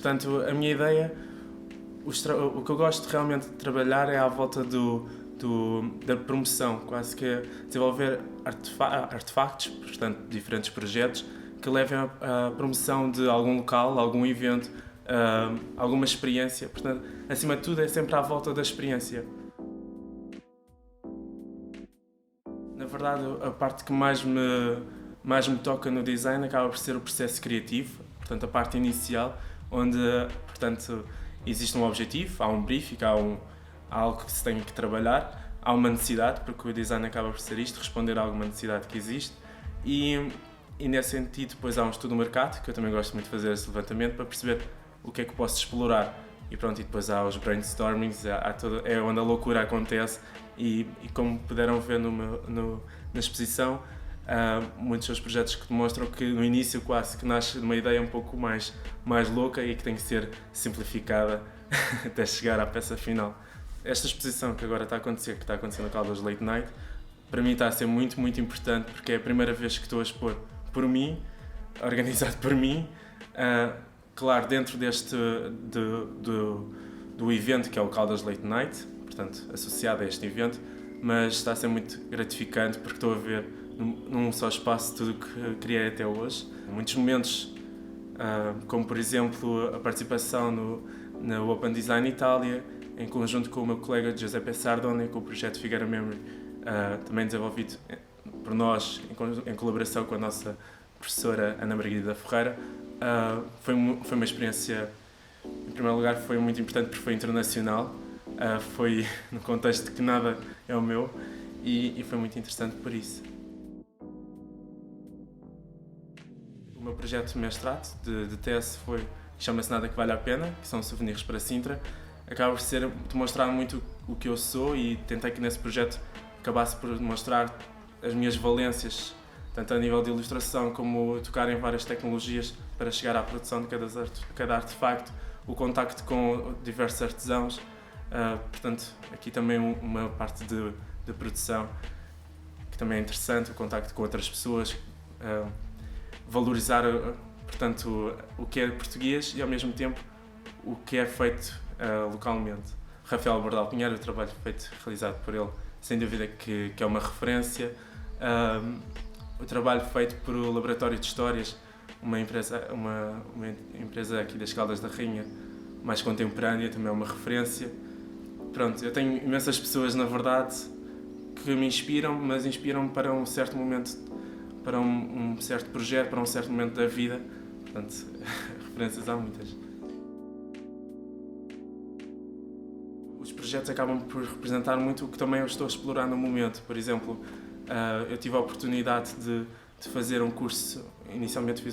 portanto, a minha ideia, o que eu gosto realmente de trabalhar é à volta da promoção, quase que é desenvolver artefactos, portanto, diferentes projetos que levem à promoção de algum local, algum evento, alguma experiência. Portanto, acima de tudo, é sempre à volta da experiência. Na verdade, a parte que mais me toca no design acaba por ser o processo criativo, portanto, a parte inicial, onde, portanto, existe um objetivo, há um briefing, há algo que se tem que trabalhar, há uma necessidade, porque o design acaba por ser isto, responder a alguma necessidade que existe, e nesse sentido depois há um estudo do mercado, que eu também gosto muito de fazer esse levantamento, para perceber o que é que posso explorar. E pronto, e depois há os brainstormings, é onde a loucura acontece, e como puderam ver na exposição, muitos dos projetos que demonstram que no início quase que nasce de uma ideia um pouco mais louca e que tem que ser simplificada até chegar à peça final. Esta exposição que agora está a acontecer, que está acontecendo na Caldas Late Night, para mim está a ser muito, muito importante, porque é a primeira vez que estou a expor por mim, organizado por mim, claro, dentro do evento que é o Caldas Late Night, portanto, associado a este evento, mas está a ser muito gratificante porque estou a ver num só espaço tudo o que criei até hoje. Muitos momentos, como por exemplo a participação no Open Design Itália, em conjunto com o meu colega Giuseppe Sardone, com o projeto Figueira Memory, também desenvolvido por nós, em colaboração com a nossa professora Ana Margarida Ferreira. Foi uma experiência, em primeiro lugar, foi muito importante porque foi internacional, foi no contexto de que nada é o meu, e foi muito interessante por isso. O meu projeto de mestrado, de tese, chama-se Nada que Vale a Pena, que são souvenirs para Sintra. Acaba por ser demonstrar muito o que eu sou, e tentei que nesse projeto acabasse por demonstrar as minhas valências, tanto a nível de ilustração como tocar em várias tecnologias para chegar à produção de cada artefacto, o contacto com diversos artesãos, portanto aqui também uma parte de produção que também é interessante, o contacto com outras pessoas, valorizar, portanto, o que é português e ao mesmo tempo o que é feito localmente. Rafael Bordal Pinheiro, o trabalho realizado por ele, sem dúvida que é uma referência. O trabalho feito pelo Laboratório de Histórias, uma empresa aqui das Caldas da Rainha, mais contemporânea, também é uma referência. Pronto, eu tenho imensas pessoas, na verdade, que me inspiram, mas inspiram-me para um certo momento, para um certo projeto, para um certo momento da vida. Portanto, referências há muitas. Os projetos acabam por representar muito o que também eu estou a explorar no momento. Por exemplo, eu tive a oportunidade de fazer um curso, inicialmente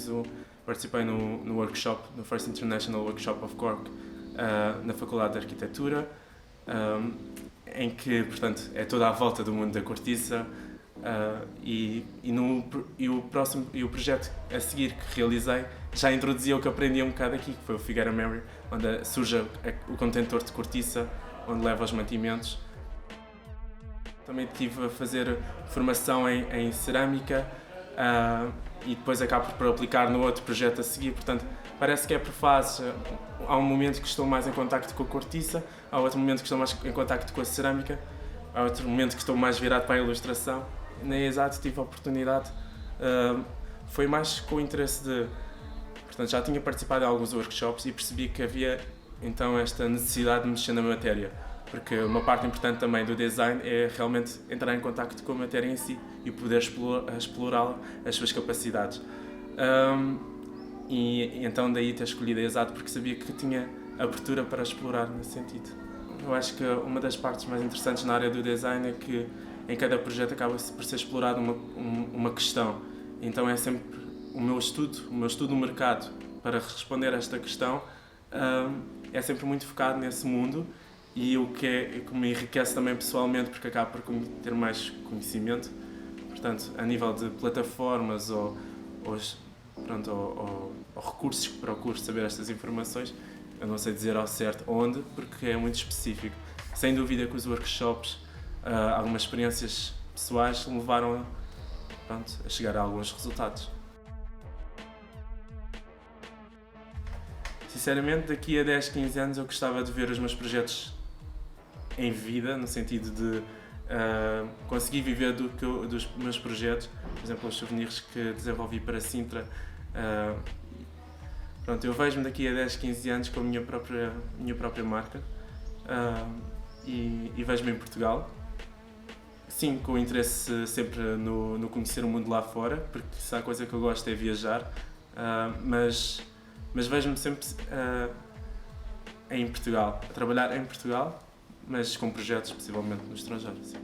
participei no workshop, no First International Workshop of Cork, na Faculdade de Arquitetura, em que, portanto, é toda à volta do mundo da cortiça, e o projeto a seguir que realizei já introduzia o que aprendi um bocado aqui, que foi o Figueira Memory, onde surge o contentor de cortiça, onde leva os mantimentos. Também estive a fazer formação em cerâmica, e depois acabo por aplicar no outro projeto a seguir, portanto parece que é por fases. Há um momento que estou mais em contacto com a cortiça, há outro momento que estou mais em contacto com a cerâmica, há outro momento que estou mais virado para a ilustração. Na ESAD tive a oportunidade, foi mais com o interesse portanto já tinha participado em alguns workshops e percebi que havia então esta necessidade de mexer na matéria, porque uma parte importante também do design é realmente entrar em contacto com a matéria em si e poder explorá-la, as suas capacidades. E então daí ter escolhido a ESAD, porque sabia que tinha abertura para explorar nesse sentido. Eu acho que uma das partes mais interessantes na área do design é que em cada projeto acaba por ser explorada uma questão. Então é sempre o meu estudo do mercado para responder a esta questão, é sempre muito focado nesse mundo, e o que me enriquece também pessoalmente, porque acabo por ter mais conhecimento, portanto, a nível de plataformas ou recursos que procuro saber estas informações. Eu não sei dizer ao certo onde, porque é muito específico. Sem dúvida que os workshops, algumas experiências pessoais, levaram a chegar a alguns resultados. Sinceramente, daqui a 10, 15 anos eu gostava de ver os meus projetos em vida, no sentido de conseguir viver dos meus projetos, por exemplo, os souvenirs que desenvolvi para Sintra. Pronto, eu vejo-me daqui a 10, 15 anos com a minha própria marca e vejo-me em Portugal. Sim, com interesse sempre no conhecer o mundo lá fora, porque se há coisa que eu gosto é viajar, mas vejo-me sempre em Portugal, a trabalhar em Portugal, mas com projetos possivelmente no estrangeiro. Sim.